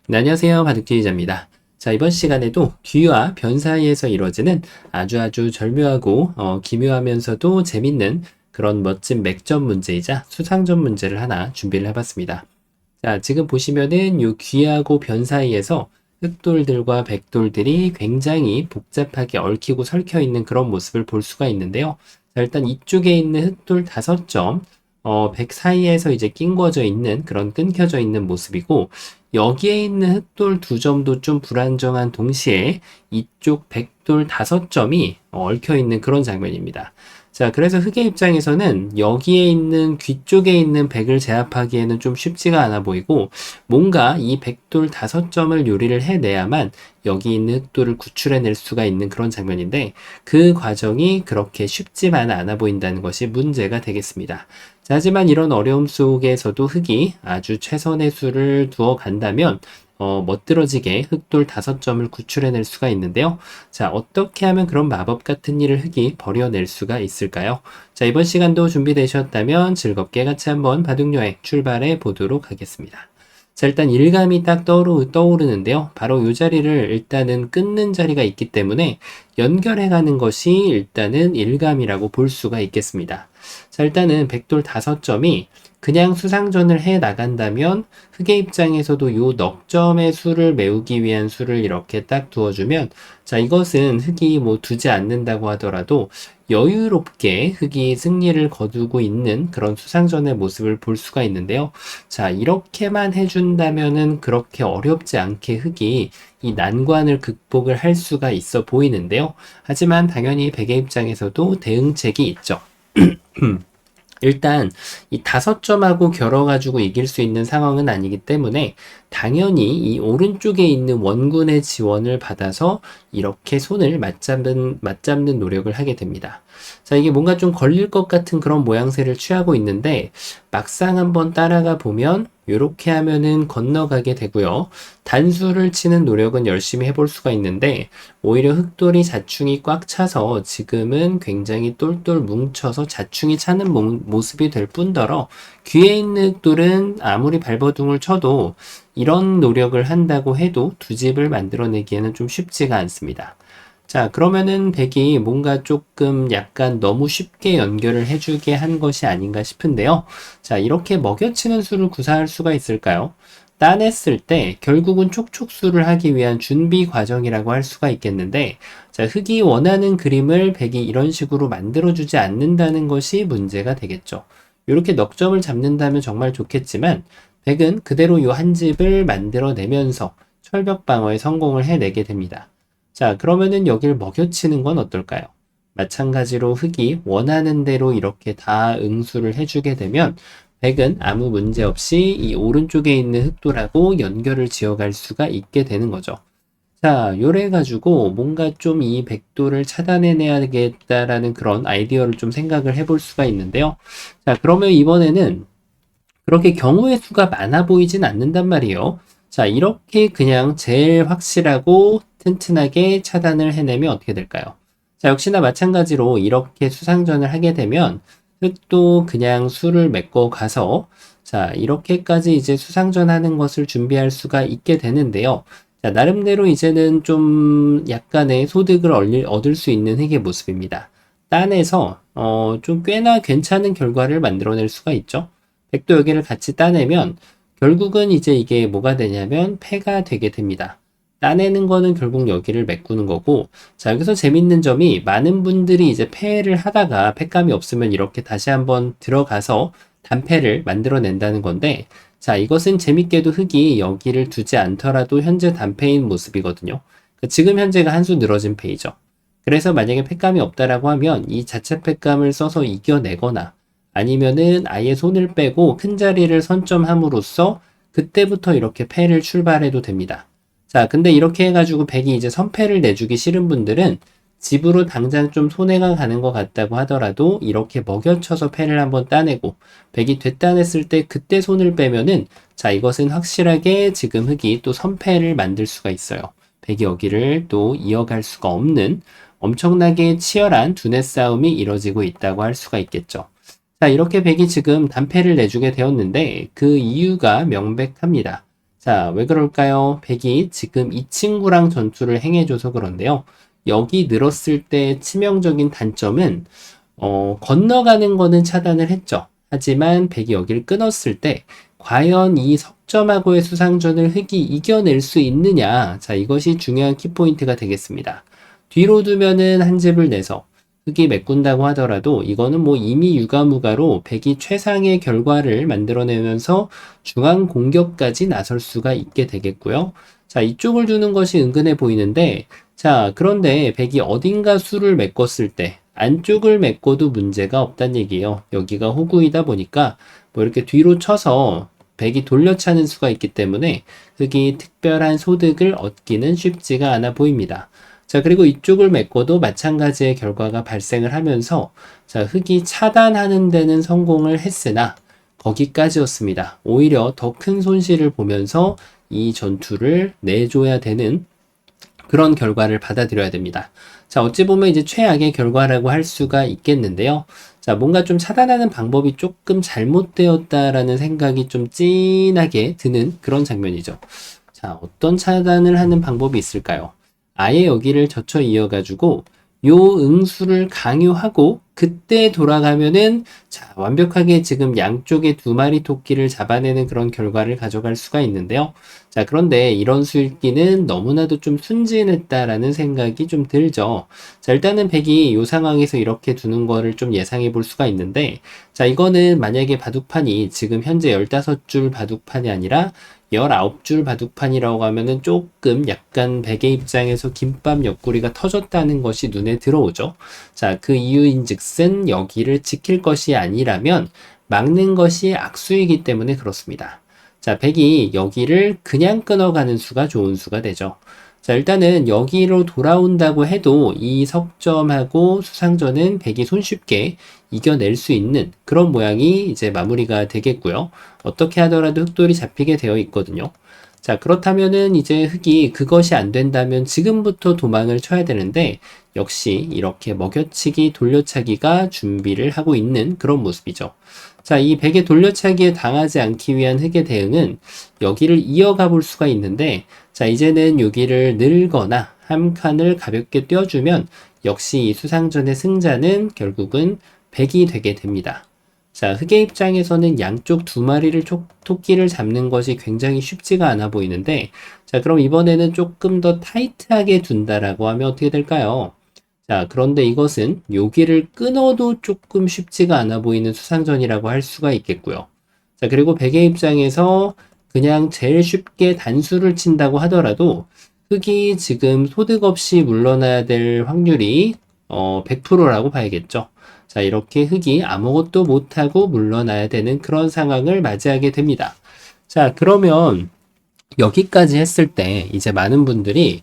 네, 안녕하세요. 바둑기자입니다. 자, 이번 시간에도 귀와 변 사이에서 이루어지는 아주 절묘하고 기묘하면서도 재밌는 그런 멋진 맥점 문제이자 수상점 문제를 하나 준비를 해봤습니다. 자, 지금 보시면은 이 귀하고 변 사이에서 흑돌들과 백돌들이 굉장히 복잡하게 얽히고 설켜 있는 그런 모습을 볼 수가 있는데요. 자, 일단 이쪽에 있는 흑돌 5점, 백 사이에서 이제 낑겨져 있는 그런 끊겨져 있는 모습이고, 여기에 있는 흑돌 2점도 좀 불안정한 동시에 이쪽 백돌 5점이 얽혀 있는 그런 장면입니다. 자, 그래서 흑의 입장에서는 여기에 있는 귀 쪽에 있는 백을 제압하기에는 좀 쉽지가 않아 보이고, 뭔가 이 백돌 5점을 요리를 해내야만 여기 있는 흑돌을 구출해낼 수가 있는 그런 장면인데, 그 과정이 그렇게 쉽지만 않아 보인다는 것이 문제가 되겠습니다. 자, 하지만 이런 어려움 속에서도 흑이 아주 최선의 수를 두어 간다면 멋들어지게 흑돌 5점을 구출해낼 수가 있는데요. 자, 어떻게 하면 그런 마법 같은 일을 흑이 벌여낼 수가 있을까요? 자, 이번 시간도 준비되셨다면 즐겁게 같이 한번 바둑여행 출발해 보도록 하겠습니다. 자, 일단 일감이 딱 떠오르는데요. 바로 이 자리를 일단은 끊는 자리가 있기 때문에 연결해 가는 것이 일단은 일감이라고 볼 수가 있겠습니다. 자, 일단은 백돌 5점이 그냥 수상전을 해 나간다면 흑의 입장에서도 요 넉점의 수를 메우기 위한 수를 이렇게 딱 두어주면, 자, 이것은 흑이 뭐 두지 않는다고 하더라도 여유롭게 흑이 승리를 거두고 있는 그런 수상전의 모습을 볼 수가 있는데요. 자, 이렇게만 해준다면은 그렇게 어렵지 않게 흑이 이 난관을 극복을 할 수가 있어 보이는데요. 하지만 당연히 백의 입장에서도 대응책이 있죠. 일단 이 5점하고 결어가지고 이길 수 있는 상황은 아니기 때문에 당연히 이 오른쪽에 있는 원군의 지원을 받아서 이렇게 손을 맞잡는 노력을 하게 됩니다. 자, 이게 뭔가 좀 걸릴 것 같은 그런 모양새를 취하고 있는데, 막상 한번 따라가 보면 이렇게 하면은 건너가게 되고요. 단수를 치는 노력은 열심히 해볼 수가 있는데, 오히려 흑돌이 자충이 꽉 차서 지금은 굉장히 똘똘 뭉쳐서 자충이 차는 모습이 될 뿐더러, 귀에 있는 흑돌은 아무리 발버둥을 쳐도 이런 노력을 한다고 해도 두 집을 만들어내기에는 좀 쉽지가 않습니다. 자, 그러면은 백이 뭔가 조금 약간 너무 쉽게 연결을 해주게 한 것이 아닌가 싶은데요. 자, 이렇게 먹여치는 수를 구사할 수가 있을까요? 따냈을 때 결국은 촉촉수를 하기 위한 준비 과정이라고 할 수가 있겠는데, 자, 흑이 원하는 그림을 백이 이런 식으로 만들어주지 않는다는 것이 문제가 되겠죠. 이렇게 넉점을 잡는다면 정말 좋겠지만, 백은 그대로 이 한 집을 만들어내면서 철벽 방어에 성공을 해내게 됩니다. 자, 그러면은 여길 먹여치는 건 어떨까요? 마찬가지로 흑이 원하는 대로 이렇게 다 응수를 해주게 되면 백은 아무 문제 없이 이 오른쪽에 있는 흑돌하고 연결을 지어갈 수가 있게 되는 거죠. 자, 요래 가지고 뭔가 좀 이 백돌을 차단해내야겠다라는 그런 아이디어를 좀 생각을 해볼 수가 있는데요. 자, 그러면 이번에는 그렇게 경우의 수가 많아 보이진 않는단 말이에요. 자, 이렇게 그냥 제일 확실하고 튼튼하게 차단을 해내면 어떻게 될까요? 자, 역시나 마찬가지로 이렇게 수상전을 하게 되면 흑도 그냥 수를 메꿔 가서, 자, 이렇게까지 이제 수상전 하는 것을 준비할 수가 있게 되는데요. 자, 나름대로 이제는 좀 약간의 소득을 얻을 수 있는 흑의 모습입니다. 딴에서 좀 꽤나 괜찮은 결과를 만들어낼 수가 있죠. 백도 여기를 같이 따내면 결국은 이제 이게 뭐가 되냐면 패가 되게 됩니다. 따내는 거는 결국 여기를 메꾸는 거고, 자, 여기서 재밌는 점이 많은 분들이 이제 패를 하다가 패감이 없으면 이렇게 다시 한번 들어가서 단패를 만들어낸다는 건데, 자, 이것은 재밌게도 흑이 여기를 두지 않더라도 현재 단패인 모습이거든요. 그러니까 지금 현재가 한 수 늘어진 패이죠. 그래서 만약에 패감이 없다라고 하면 이 자체 패감을 써서 이겨내거나, 아니면은 아예 손을 빼고 큰 자리를 선점함으로써 그때부터 이렇게 패를 출발해도 됩니다. 자, 근데 이렇게 해가지고 백이 이제 선패를 내주기 싫은 분들은 집으로 당장 좀 손해가 가는 것 같다고 하더라도 이렇게 먹여쳐서 패를 한번 따내고, 백이 되따냈을 때 그때 손을 빼면은, 자, 이것은 확실하게 지금 흑이 또 선패를 만들 수가 있어요. 백이 여기를 또 이어갈 수가 없는 엄청나게 치열한 두뇌 싸움이 이뤄지고 있다고 할 수가 있겠죠. 자, 이렇게 백이 지금 단패를 내주게 되었는데 그 이유가 명백합니다. 자, 왜 그럴까요? 백이 지금 이 친구랑 전투를 행해줘서 그런데요. 여기 늘었을 때 치명적인 단점은 건너가는 거는 차단을 했죠. 하지만 백이 여기를 끊었을 때 과연 이 석점하고의 수상전을 흑이 이겨낼 수 있느냐? 자, 이것이 중요한 키포인트가 되겠습니다. 뒤로 두면은 한 집을 내서 흑이 메꾼다고 하더라도 이거는 뭐 이미 유가무가로 백이 최상의 결과를 만들어내면서 중앙 공격까지 나설 수가 있게 되겠고요. 자, 이쪽을 두는 것이 은근해 보이는데, 자, 그런데 백이 어딘가 수를 메꿨을 때 안쪽을 메꿔도 문제가 없다는 얘기예요. 여기가 호구이다 보니까 뭐 이렇게 뒤로 쳐서 백이 돌려차는 수가 있기 때문에 흑이 특별한 소득을 얻기는 쉽지가 않아 보입니다. 자, 그리고 이쪽을 메꿔도 마찬가지의 결과가 발생을 하면서 자, 흑이 차단하는 데는 성공을 했으나 거기까지였습니다. 오히려 더 큰 손실을 보면서 이 전투를 내줘야 되는 그런 결과를 받아들여야 됩니다. 자, 어찌 보면 이제 최악의 결과라고 할 수가 있겠는데요. 자, 뭔가 좀 차단하는 방법이 조금 잘못되었다라는 생각이 좀 진하게 드는 그런 장면이죠. 자, 어떤 차단을 하는 방법이 있을까요? 아예 여기를 젖혀 이어가지고 요 응수를 강요하고 그때 돌아가면은 자, 완벽하게 지금 양쪽에 두 마리 토끼를 잡아내는 그런 결과를 가져갈 수가 있는데요. 자, 그런데 이런 수읽기는 너무나도 좀 순진했다라는 생각이 좀 들죠. 자, 일단은 백이 이 상황에서 이렇게 두는 거를 좀 예상해 볼 수가 있는데, 자, 이거는 만약에 바둑판이 지금 현재 15줄 바둑판이 아니라 19줄 바둑판이라고 하면은 조금 약간 백의 입장에서 김밥 옆구리가 터졌다는 것이 눈에 들어오죠. 자, 그 이유인 즉슨 여기를 지킬 것이 아니라면 막는 것이 악수이기 때문에 그렇습니다. 자, 백이 여기를 그냥 끊어가는 수가 좋은 수가 되죠. 자, 일단은 여기로 돌아온다고 해도 이 석점하고 수상전은 백이 손쉽게 이겨낼 수 있는 그런 모양이 이제 마무리가 되겠고요. 어떻게 하더라도 흑돌이 잡히게 되어 있거든요. 자, 그렇다면은 이제 흑이 그것이 안 된다면 지금부터 도망을 쳐야 되는데 역시 이렇게 먹여치기, 돌려차기가 준비를 하고 있는 그런 모습이죠. 자, 이 백의 돌려차기에 당하지 않기 위한 흑의 대응은 여기를 이어가 볼 수가 있는데 자, 이제는 여기를 늘거나 한 칸을 가볍게 띄워주면 역시 이 수상전의 승자는 결국은 백이 되게 됩니다. 자, 흑의 입장에서는 양쪽 두 마리를 토끼를 잡는 것이 굉장히 쉽지가 않아 보이는데 자, 그럼 이번에는 조금 더 타이트하게 둔다라고 하면 어떻게 될까요? 자, 그런데 이것은 여기를 끊어도 조금 쉽지가 않아 보이는 수상전이라고 할 수가 있겠고요. 자, 그리고 백의 입장에서 그냥 제일 쉽게 단수를 친다고 하더라도 흑이 지금 소득 없이 물러나야 될 확률이 100%라고 봐야겠죠. 자, 이렇게 흑이 아무것도 못하고 물러나야 되는 그런 상황을 맞이하게 됩니다. 자, 그러면 여기까지 했을 때 이제 많은 분들이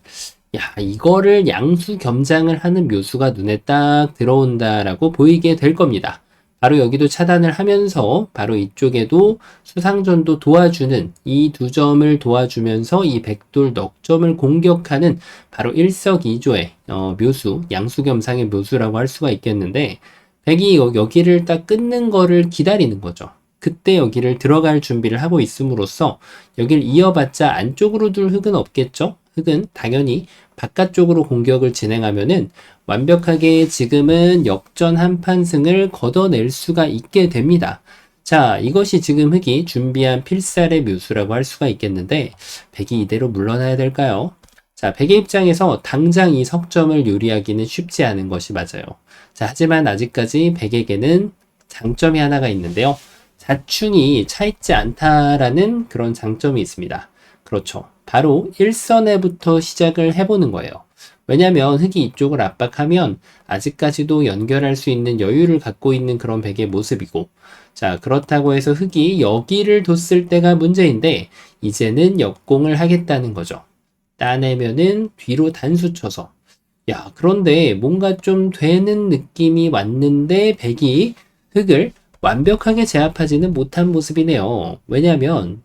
야, 이거를 양수 겸장을 하는 묘수가 눈에 딱 들어온다라고 보이게 될 겁니다. 바로 여기도 차단을 하면서 바로 이쪽에도 수상전도 도와주는 이 두 점을 도와주면서 이 백돌 넉점을 공격하는 바로 일석이조의 묘수, 양수겸상의 묘수라고 할 수가 있겠는데 백이 여기를 딱 끊는 거를 기다리는 거죠. 그때 여기를 들어갈 준비를 하고 있음으로써 여기를 이어봤자 안쪽으로 둘 흑은 없겠죠? 흑은 당연히 바깥쪽으로 공격을 진행하면은 완벽하게 지금은 역전 한판 승을 걷어낼 수가 있게 됩니다. 자, 이것이 지금 흑이 준비한 필살의 묘수라고 할 수가 있겠는데 백이 이대로 물러나야 될까요? 자, 백의 입장에서 당장 이 석점을 요리하기는 쉽지 않은 것이 맞아요. 자, 하지만 아직까지 백에게는 장점이 하나가 있는데요. 자충이 차있지 않다라는 그런 장점이 있습니다. 그렇죠. 바로 일선에부터 시작을 해보는 거예요. 왜냐하면 흑이 이쪽을 압박하면 아직까지도 연결할 수 있는 여유를 갖고 있는 그런 백의 모습이고 자, 그렇다고 해서 흑이 여기를 뒀을 때가 문제인데 이제는 역공을 하겠다는 거죠. 따내면은 뒤로 단수 쳐서 야, 그런데 뭔가 좀 되는 느낌이 왔는데 백이 흑을 완벽하게 제압하지는 못한 모습이네요. 왜냐하면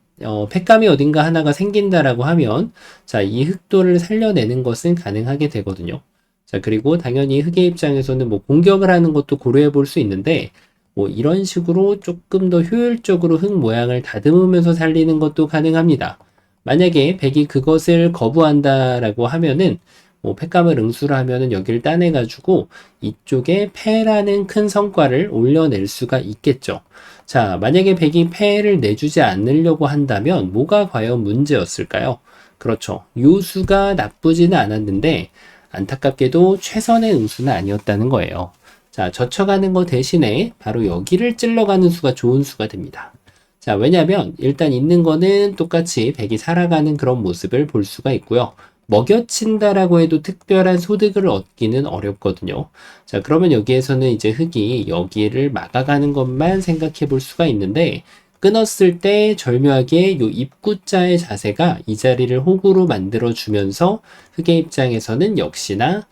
팩감이 어딘가 하나가 생긴다라고 하면 자, 이 흑도를 살려내는 것은 가능하게 되거든요. 자, 그리고 당연히 흑의 입장에서는 뭐 공격을 하는 것도 고려해 볼 수 있는데 뭐 이런 식으로 조금 더 효율적으로 흑 모양을 다듬으면서 살리는 것도 가능합니다. 만약에 백이 그것을 거부한다라고 하면은 뭐 패감을 응수를 하면은 여기를 따내가지고 이쪽에 패라는 큰 성과를 올려낼 수가 있겠죠. 자, 만약에 백이 패를 내주지 않으려고 한다면 뭐가 과연 문제였을까요? 그렇죠. 요수가 나쁘지는 않았는데 안타깝게도 최선의 응수는 아니었다는 거예요. 자, 젖혀가는 거 대신에 바로 여기를 찔러가는 수가 좋은 수가 됩니다. 자, 왜냐면 일단 있는 거는 똑같이 백이 살아가는 그런 모습을 볼 수가 있고요. 먹여친다라고 해도 특별한 소득을 얻기는 어렵거든요. 자, 그러면 여기에서는 이제 흙이 여기를 막아가는 것만 생각해 볼 수가 있는데, 끊었을 때 절묘하게 요 입구자의 자세가 이 자리를 호구로 만들어 주면서 흙의 입장에서는 역시나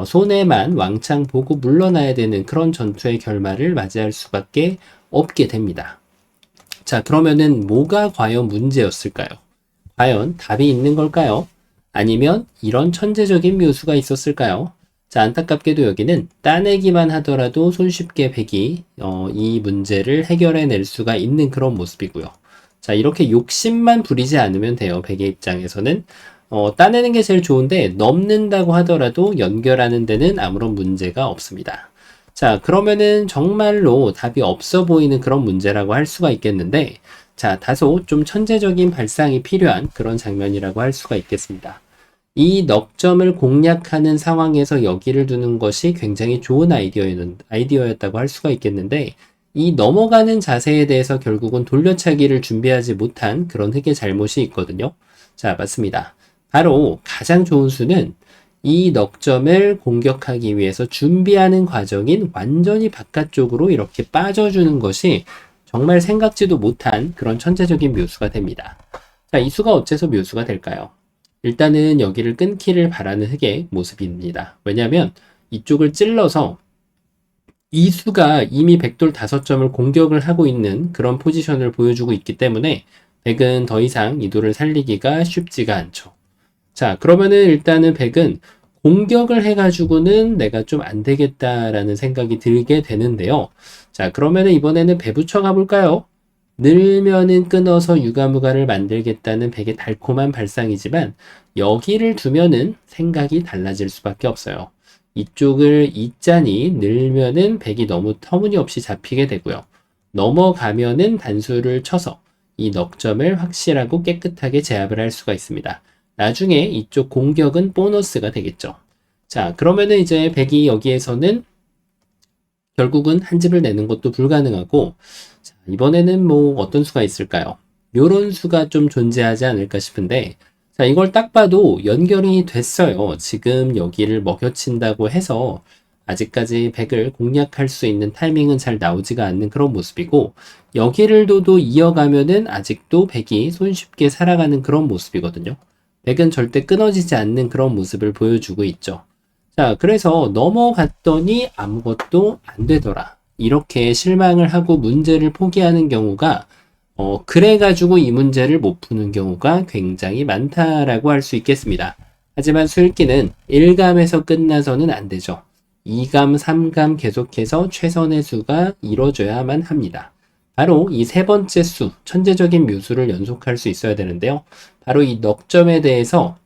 손해만 왕창 보고 물러나야 되는 그런 전투의 결말을 맞이할 수밖에 없게 됩니다. 자, 그러면은 뭐가 과연 문제였을까요? 과연 답이 있는 걸까요? 아니면 이런 천재적인 묘수가 있었을까요? 자, 안타깝게도 여기는 따내기만 하더라도 손쉽게 백이 이 문제를 해결해낼 수가 있는 그런 모습이고요. 자, 이렇게 욕심만 부리지 않으면 돼요. 백의 입장에서는. 따내는 게 제일 좋은데 넘는다고 하더라도 연결하는 데는 아무런 문제가 없습니다. 자, 그러면은 정말로 답이 없어 보이는 그런 문제라고 할 수가 있겠는데, 자, 다소 좀 천재적인 발상이 필요한 그런 장면이라고 할 수가 있겠습니다. 이 넉점을 공략하는 상황에서 여기를 두는 것이 굉장히 좋은 아이디어였다고 할 수가 있겠는데, 이 넘어가는 자세에 대해서 결국은 돌려차기를 준비하지 못한 그런 흙의 잘못이 있거든요. 자, 맞습니다. 바로 가장 좋은 수는 이 넉점을 공격하기 위해서 준비하는 과정인 완전히 바깥쪽으로 이렇게 빠져주는 것이 정말 생각지도 못한 그런 천재적인 묘수가 됩니다. 자, 이 수가 어째서 묘수가 될까요? 일단은 여기를 끊기를 바라는 흙의 모습입니다. 왜냐하면 이쪽을 찔러서 이 수가 이미 백돌 5점을 공격을 하고 있는 그런 포지션을 보여주고 있기 때문에 백은 더 이상 이 돌을 살리기가 쉽지가 않죠. 자, 그러면은 일단은 백은 공격을 해가지고는 내가 좀 안 되겠다라는 생각이 들게 되는데요. 자, 그러면은 이번에는 배 붙여 가볼까요? 늘면은 끊어서 유가무가를 만들겠다는 백의 달콤한 발상이지만 여기를 두면은 생각이 달라질 수밖에 없어요. 이쪽을 있자니 늘면은 백이 너무 터무니없이 잡히게 되고요. 넘어가면은 단수를 쳐서 이 넉점을 확실하고 깨끗하게 제압을 할 수가 있습니다. 나중에 이쪽 공격은 보너스가 되겠죠. 자, 그러면은 이제 백이 여기에서는 결국은 한 집을 내는 것도 불가능하고, 자, 이번에는 뭐 어떤 수가 있을까요? 요런 수가 좀 존재하지 않을까 싶은데, 자, 이걸 딱 봐도 연결이 됐어요. 지금 여기를 먹여친다고 해서 아직까지 백을 공략할 수 있는 타이밍은 잘 나오지가 않는 그런 모습이고, 여기를 둬도 이어가면은 아직도 백이 손쉽게 살아가는 그런 모습이거든요. 백은 절대 끊어지지 않는 그런 모습을 보여주고 있죠. 자, 그래서 넘어갔더니 아무것도 안 되더라. 이렇게 실망을 하고 문제를 포기하는 경우가 그래가지고 이 문제를 못 푸는 경우가 굉장히 많다라고 할 수 있겠습니다. 하지만 수읽기는 1감에서 끝나서는 안 되죠. 2감, 3감 계속해서 최선의 수가 이루어져야만 합니다. 바로 이 세 번째 수, 천재적인 묘수를 연속할 수 있어야 되는데요. 바로 이 넉점에 대해서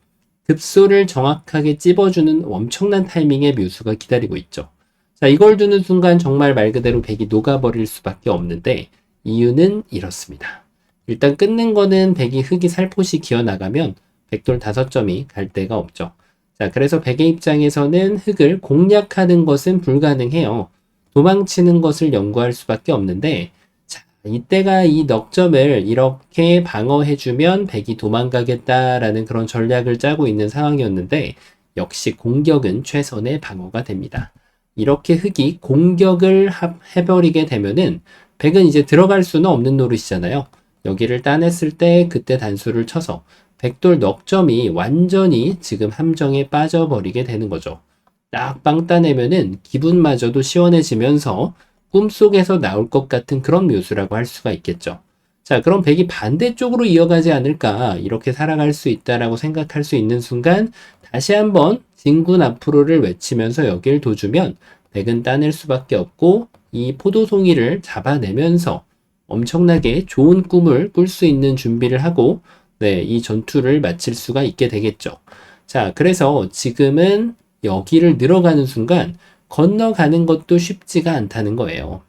급소를 정확하게 찝어주는 엄청난 타이밍의 묘수가 기다리고 있죠. 자, 이걸 두는 순간 정말 말 그대로 백이 녹아버릴 수밖에 없는데 이유는 이렇습니다. 일단 끊는 거는 백이 흙이 살포시 기어나가면 백돌 5점이 갈 데가 없죠. 자, 그래서 백의 입장에서는 흙을 공략하는 것은 불가능해요. 도망치는 것을 연구할 수밖에 없는데, 자, 이때가 이 넉점을 이렇게 방어해주면 백이 도망가겠다라는 그런 전략을 짜고 있는 상황이었는데, 역시 공격은 최선의 방어가 됩니다. 이렇게 흙이 공격을 해버리게 되면은 백은 이제 들어갈 수는 없는 노릇이잖아요. 여기를 따냈을 때 그때 단수를 쳐서 백돌 넉점이 완전히 지금 함정에 빠져버리게 되는 거죠. 딱 빵 따내면은 기분마저도 시원해지면서 꿈속에서 나올 것 같은 그런 묘수라고 할 수가 있겠죠. 자, 그럼 백이 반대쪽으로 이어가지 않을까, 이렇게 살아갈 수 있다라고 생각할 수 있는 순간 다시 한번 진군 앞으로를 외치면서 여길 도주면 백은 따낼 수밖에 없고 이 포도송이를 잡아내면서 엄청나게 좋은 꿈을 꿀 수 있는 준비를 하고 네, 이 전투를 마칠 수가 있게 되겠죠. 자, 그래서 지금은 여기를 늘어가는 순간 건너가는 것도 쉽지가 않다는 거예요.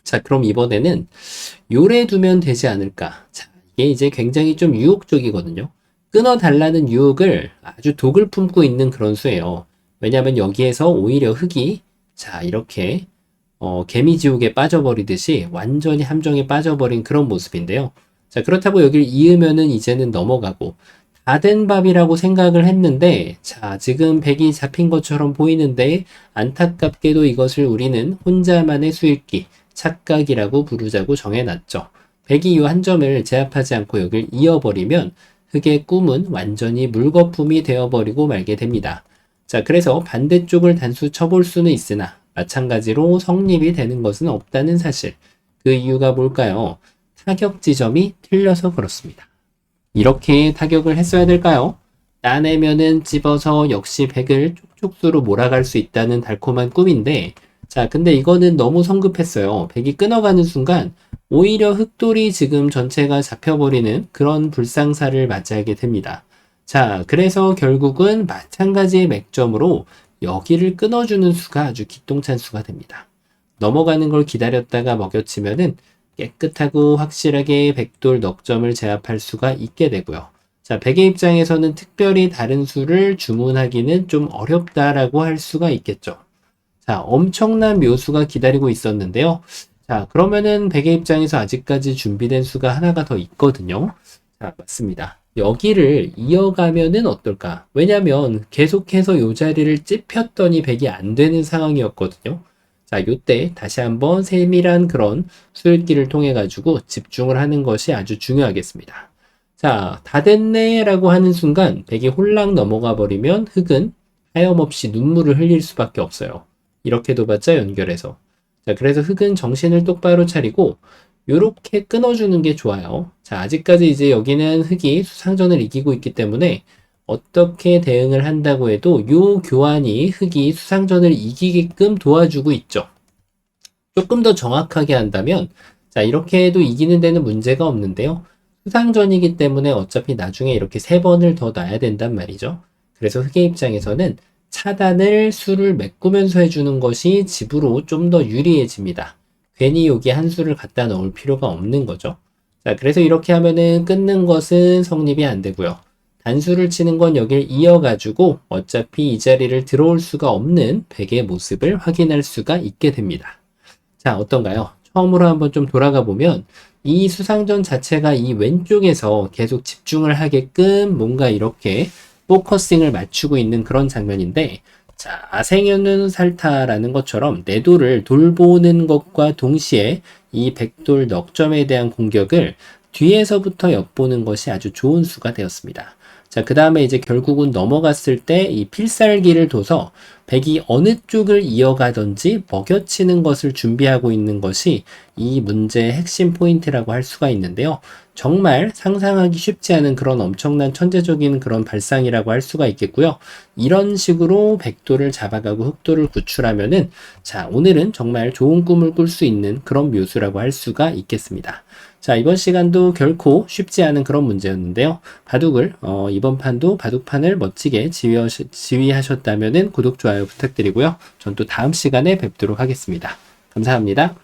자, 그럼 이번에는 요래 두면 되지 않을까? 자, 이게 이제 굉장히 좀 유혹적이거든요. 끊어달라는 유혹을 아주 독을 품고 있는 그런 수예요. 왜냐하면 여기에서 오히려 흙이 자, 이렇게 개미지옥에 빠져버리듯이 완전히 함정에 빠져버린 그런 모습인데요. 자, 그렇다고 여기를 이으면은 이제는 넘어가고 다 된 밥이라고 생각을 했는데, 자, 지금 백이 잡힌 것처럼 보이는데 안타깝게도 이것을 우리는 혼자만의 수익기, 착각이라고 부르자고 정해놨죠. 백이 이 한 점을 제압하지 않고 여기를 이어버리면 흑의 꿈은 완전히 물거품이 되어버리고 말게 됩니다. 자, 그래서 반대쪽을 단수 쳐볼 수는 있으나 마찬가지로 성립이 되는 것은 없다는 사실. 그 이유가 뭘까요? 타격 지점이 틀려서 그렇습니다. 이렇게 타격을 했어야 될까요? 따내면은 집어서 역시 백을 쪽쪽수로 몰아갈 수 있다는 달콤한 꿈인데, 자, 근데 이거는 너무 성급했어요. 백이 끊어가는 순간 오히려 흑돌이 지금 전체가 잡혀버리는 그런 불상사를 맞이하게 됩니다. 자, 그래서 결국은 마찬가지의 맥점으로 여기를 끊어주는 수가 아주 기똥찬 수가 됩니다. 넘어가는 걸 기다렸다가 먹여치면은 깨끗하고 확실하게 백돌 넉점을 제압할 수가 있게 되고요. 자, 백의 입장에서는 특별히 다른 수를 주문하기는 좀 어렵다라고 할 수가 있겠죠. 자, 엄청난 묘수가 기다리고 있었는데요. 자, 그러면은 백의 입장에서 아직까지 준비된 수가 하나가 더 있거든요. 자, 맞습니다. 여기를 이어가면은 어떨까? 왜냐면 계속해서 이 자리를 찝혔더니 백이 안 되는 상황이었거든요. 자, 요때 다시 한번 세밀한 그런 수읽기를 통해 가지고 집중을 하는 것이 아주 중요하겠습니다. 자, 다 됐네 라고 하는 순간 백이 홀랑 넘어가 버리면 흑은 하염없이 눈물을 흘릴 수밖에 없어요. 이렇게 도봤자 연결해서. 자, 그래서 흑은 정신을 똑바로 차리고 요렇게 끊어주는 게 좋아요. 자, 아직까지 이제 여기는 흑이 수상전을 이기고 있기 때문에 어떻게 대응을 한다고 해도 요 교환이 흑이 수상전을 이기게끔 도와주고 있죠. 조금 더 정확하게 한다면, 자, 이렇게 해도 이기는 데는 문제가 없는데요. 수상전이기 때문에 어차피 나중에 이렇게 3번을 더 놔야 된단 말이죠. 그래서 흑의 입장에서는 차단을 수를 메꾸면서 해주는 것이 집으로 좀 더 유리해집니다. 괜히 여기 한 수를 갖다 넣을 필요가 없는 거죠. 자, 그래서 이렇게 하면은 끊는 것은 성립이 안 되고요. 단수를 치는 건 여길 이어가지고 어차피 이 자리를 들어올 수가 없는 백의 모습을 확인할 수가 있게 됩니다. 자, 어떤가요? 처음으로 한번 좀 돌아가 보면 이 수상전 자체가 이 왼쪽에서 계속 집중을 하게끔 뭔가 이렇게 포커싱을 맞추고 있는 그런 장면인데, 자, 아생연은 살타라는 것처럼 내도를 돌보는 것과 동시에 이 백돌 넉점에 대한 공격을 뒤에서부터 엿보는 것이 아주 좋은 수가 되었습니다. 자, 그 다음에 이제 결국은 넘어갔을 때 이 필살기를 둬서 백이 어느 쪽을 이어가든지 먹여치는 것을 준비하고 있는 것이 이 문제의 핵심 포인트라고 할 수가 있는데요. 정말 상상하기 쉽지 않은 그런 엄청난 천재적인 그런 발상이라고 할 수가 있겠고요. 이런 식으로 백도를 잡아가고 흑도를 구출하면은, 자, 오늘은 정말 좋은 꿈을 꿀 수 있는 그런 묘수라고 할 수가 있겠습니다. 자, 이번 시간도 결코 쉽지 않은 그런 문제였는데요. 바둑을 이번 판도 바둑판을 멋지게 지휘하셨다면은 구독, 좋아요 부탁드리고요. 전 또 다음 시간에 뵙도록 하겠습니다. 감사합니다.